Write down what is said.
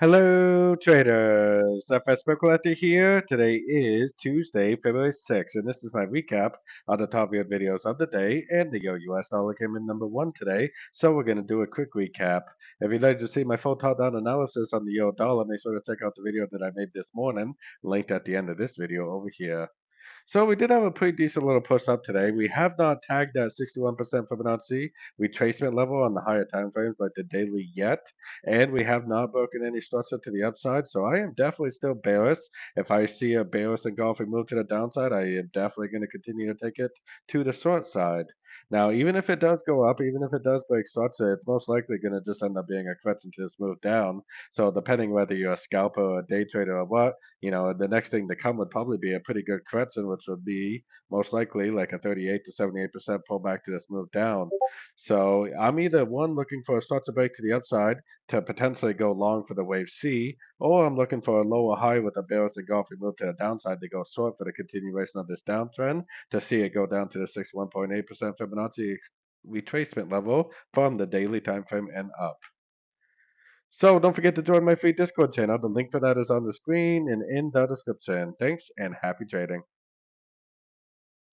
Hello, traders. FX Pip Collector here. Today is Tuesday, February 6th, and this is my recap of the top viewed videos of the day. And the US dollar came in number one today, so we're going to do a quick recap. If you'd like to see my full top-down analysis on the euro dollar, make sure to check out the video that I made this morning, linked at the end of this video over here. So we did have a pretty decent little push up today. We have not tagged that 61% Fibonacci retracement level on the higher time frames like the daily yet, and we have not broken any structure to the upside. So I am definitely still bearish. If I see a bearish engulfing move to the downside, I am definitely going to continue to take it to the short side. Now, even if it does go up, even if it does break structure, it's most likely going to just end up being a correction to this move down. So depending whether you're a scalper or a day trader or what, the next thing to come would probably be a pretty good correction, which would be most likely like a 38 to 78% pullback to this move down. So I'm either one looking for a structure break to the upside to potentially go long for the wave C, or I'm looking for a lower high with a bearish engulfing move to the downside to go short for the continuation of this downtrend to see it go down to the 61.8% Fibonacci retracement level from the daily time frame and up. So don't forget to join my free Discord channel. The link for that is on the screen and in the description. Thanks and happy trading.